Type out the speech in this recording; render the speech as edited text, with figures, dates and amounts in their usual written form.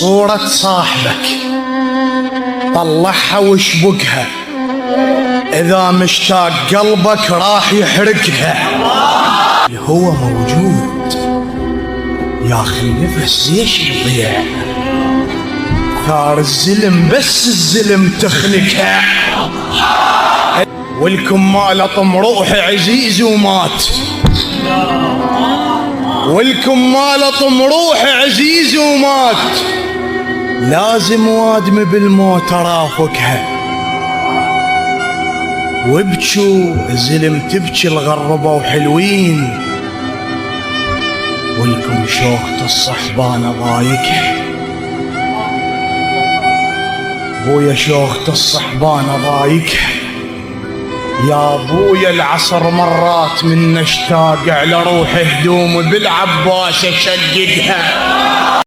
صورة صاحبك طلعها واشبكها، إذا مشتاق قلبك راح يحرقها. الهوى موجود يا أخي النفس ليش يضيع؟ ثار الزلم بس الزلم تخنكها. والكم ما لطم روحي عزيز ومات، والكم ما لطم روحي عزيز ومات، لازم وادم بالموت ارافقها. وابكوا الزلم تبكي الغربة وحلوين، والكم شوقة الصحبانة ضايقها. بويا شوقة الصحبانة ضايقها، يا بويا العصر مرات من اشتاق على روحي هدومي بالعباس اشققها.